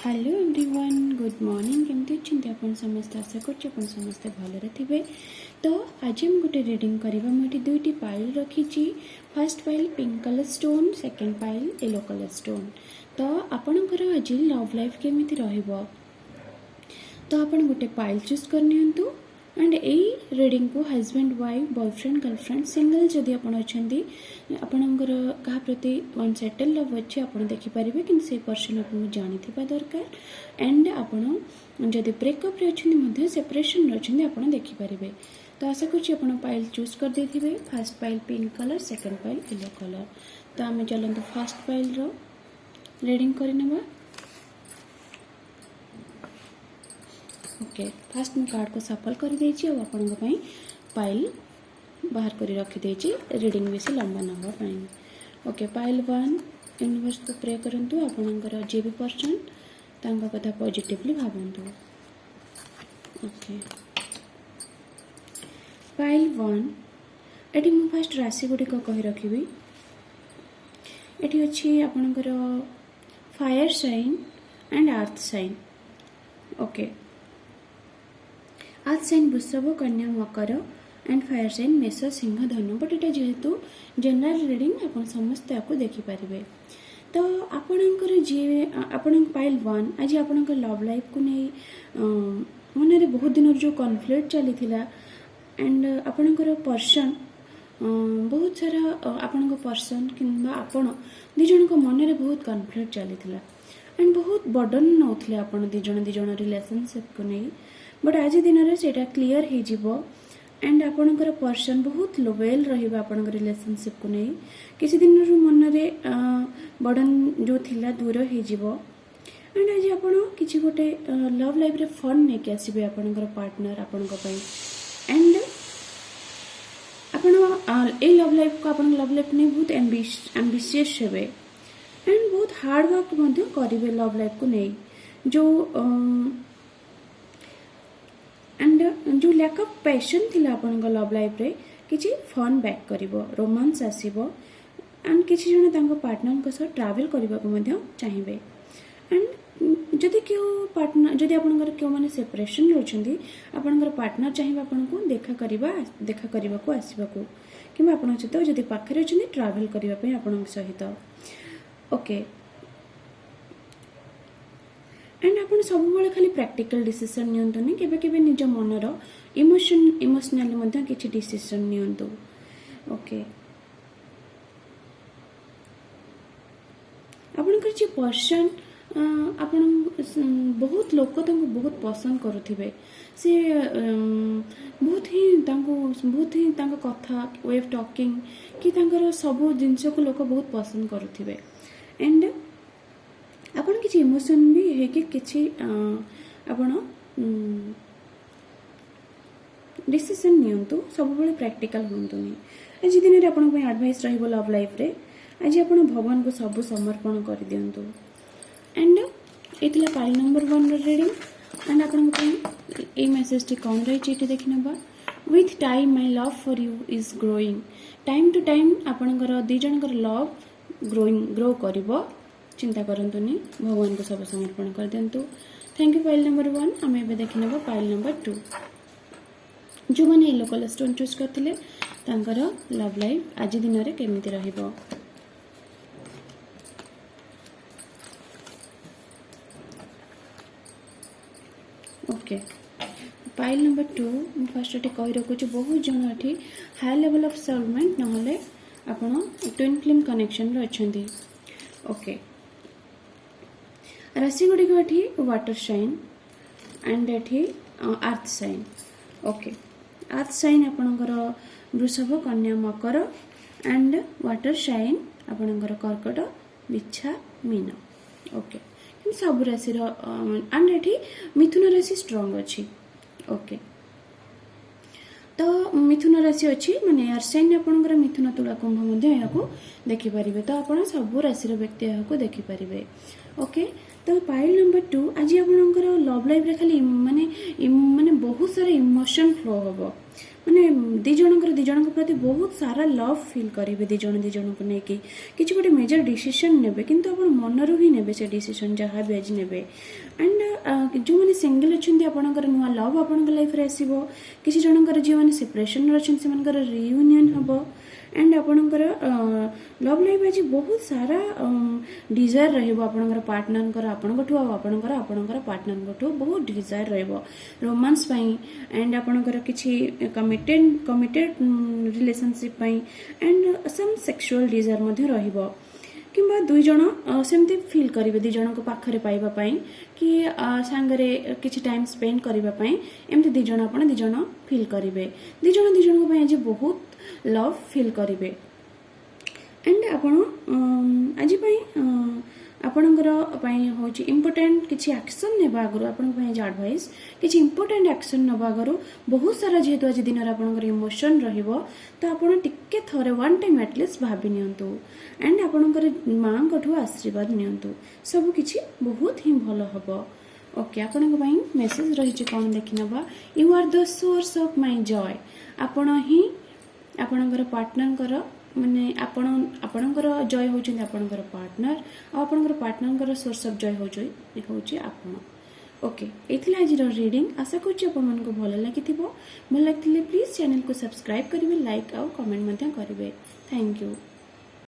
Hello everyone good morning केमती अच्छे आप समस्ते आशा कर समस्ते भलरे थे। तो आज हम गोटे रीडिंग करवा मुझे दुईटी पाइल रखी। First pile pink colour stone, second pile yellow colour stone. तो आपणकर आज लव लाइफ केमी रहिबो तो आप गोटे पाइल चूज करनी एंड यही रीडिंग को husband wife boyfriend girlfriend single जदि आप आपणकर क्या प्रति वन सेटल लव अच्छे आप देखिपारे कि से पर्सन आपको जानी दरकार एंड आपड़ जदि ब्रेकअप अच्छे सेपरेशन अच्छे आप देखिपारे। तो आशा कर पाइल चूज कर दे। First pile pink colour, second pile yellow colour. तो आम चलते फर्स्ट पाइल रीडिंग करने। ओके फास्ट मुझे कार्ड को सफल कर पाइल बाहर कर रखीदे रीडिंग बेसी लंबा नापाई। ओके पाइल 1 यूनिवर्स को प्रे करंतु आपणकर जे भी पर्सन तांका कथा पॉजिटिवली भावंतु। ओके पाइल 1 एटी मु फास्ट राशि गुड़िक कही रखी। एटी अच्छी आपणकर fire sign and earth sign. Okay earth sign वृषभ, कन्या, मकर एंड फायर साइन मेष, सिंह, धनु। बट यहाँ जेहेतु जनरल रीडिंग आप समस्त आपको देखिपारे। तो आपणकर जी आपण पाइल 1 आज आपणकर लव लाइफ को नहीं मन बहुत दिन जो कॉन्फ्लिक्ट चली एंड आपणकर पर्सन बहुत सारा आपण पर्सन कि आपण दिज मन में बहुत कॉन्फ्लिक्ट चली एंड बहुत बर्डन नौले आप दिज रिलेशनशिप को नहीं। बट आज दिन में से क्लीयर हो एंड आपणकर पर्सन बहुत लोवेल रहा आपण रिलेशनशिप को नहीं। किसी दिन मन में बर्डन जो थिला दूर हो एंड आज आप किसी गोटे लव लाइफ रे फन नहीं आसबे आपणकर पार्टनर आपण एंड आपण ए लव लाइफ को आपण लव लाइफ नहीं बहुत एम्बिशियस हेबे एंड बहुत हार्ड वर्क करेंगे लव लाइफ को नहीं। जो एंड जो लैक ऑफ पैशन थिला आपण लव लाइफ रे किसी फन बैक करिवो, रोमांस आसीबो एंड किसी जन तांको पार्टनर के साथ ट्रैवल करबा को मध्य चाहिए। एंड जदि क्यों पार्टनर जदि आपनकर क्यों माने सेपरेशन रहछंदी आपनकर पार्टनर चाहिए आपनको देखा करबा को आसीबा को कि आपन सहित जदि पाखरे अछंदी ट्रैवल करबा पे आपन सहित। ओके एंड आप सब खाली प्रैक्टिकल डिसीजन नियंतुनी केबे निज मनर इमोशनली किसी डिसीजन नियंतु। ओके आपनकर जे पर्सन आपण बहुत लोक बहुत पसंद करुथिबे से बहुत ही कथा वे ऑफ टॉकिंग कि सब जिनस को लोक बहुत पसंद करुथिबे एंड आपन किसी इमोशन भी है कि किसी आपण डिसीजन नियंतु सब प्रैक्टिकल होंतुनी। आज दिन में आपन एडवाइस रहिबो लव लाइफ रे आज आपन भगवान को सब समर्पण कर दियंतु एंड एतिला पाइल नंबर 1 रीडिंग एंड आपन ए मेसेज टी कौन रही देखि नबा। With time my love for you is growing. Time to time आपनकर दी जनकर लव ग्रो करिवो, चिंता करंतुनी, भगवान को सब समर्पण कर दिंतु। Thank you pile number 1। आम एबे देखि नेबो पाइल नंबर 2। जो माने येलो कलर स्टोन चूज करथिले तांकर लव लाइफ आज दिन रे केमिति रहिबो। ओके पाइल नंबर 2 मु फर्स्ट एटी कहि रखु छु बहुत जण एठी हाई लेवल ऑफ सोलमेंट नहले आपण ट्विन फ्लेम कनेक्शन रे अछंती। ओके राशि गुड़िक एठी वाटर साइन एंड एठी earth sign. Okay earth sign आपणकर वृषभ, कन्या, मकर एंड वाटर साइन आपणकर कर्कट, बिच्छा, मीन। ओके सब राशि एंड एठी मिथुन राशि स्ट्रांग अच्छी। ओके तो मिथुन राशि अच्छी माने एयर साइन आपणकर मिथुन, तुला, कुंभ मध्य यहाँ देखि पारिबे। तो आपण सब राशि व्यक्ति यहाँ देखि पारिबे। ओके तो पाइल नंबर 2 आज आपणकर लव लाइफ रे खाली माने बहुत सारा इमोशन फ्लो होबो माने दी जनक प्रति बहुत सारा लव फील करेंगे दी जन को लेकिन किसी गोटे मेजर डिसीजन नेबे किंतु अपन मनरू ही नेबे से डिसीजन जहाँ भी आज नेबे एंड जो मैंने सिंगल अच्छा आपंकर नुआ लव आपण लाइफ रे आसीबो किसी जनकर जो मैंने सेपरेशन अच्छे से रियूनियन हम एंड आपणकर लव लाइफ आज बहुत सारा डिजायर रहिबो आपणकर पार्टनर आपणकठू आपणकर आपणकर पार्टनर बहुत डिजायर रहिबो रोमांस पई एंड आपणकर किछि कमिटेड रिलेशनशिप पई एंड सम सेक्सुअल डिजायर मध्ये रहिबो किंबा दुई जन सेमती फील करेंगे दी जन को पाखरे पाइबा पई कि सांगरे किछि टाइम स्पेंड करबा पई एमती दी जन फील करेंगे दी जन को पई आज बहुत लव फील करेंगे एंड आपण आज पई आपणकर हूँ इम्पोर्टाट किसी एक्शन नेबा आगु आपण एडवाइस किसी इम्पोर्टाट एक्शन नेबा आगु बहुत सारा जेहेतु आज दिन आपणकर इमोशन रहिबो तो आपण टिके थरे वन टाइम एटलिस्ट भाबी नियंतु एंड आपणकर माँ को आशीर्वाद नियंतु सब किछि बहुत ही भल हबो ओके आपण मेसेज रही कौन देखी नबा you are the source of my joy आपण ही आपणकर पार्टनर माने आपणकर जॉय होउछन आपणकर पार्टनर आपणकर पार्टनर सोर्स ऑफ जॉय होउछि आपण ओके एथिला आज रीडिंग आशा करछि आपण मन को भल लागिथिबो भल लागथिले प्लीज चैनल को सब्सक्राइब करिवे लाइक और कमेंट मध्य करिवे थैंक यू।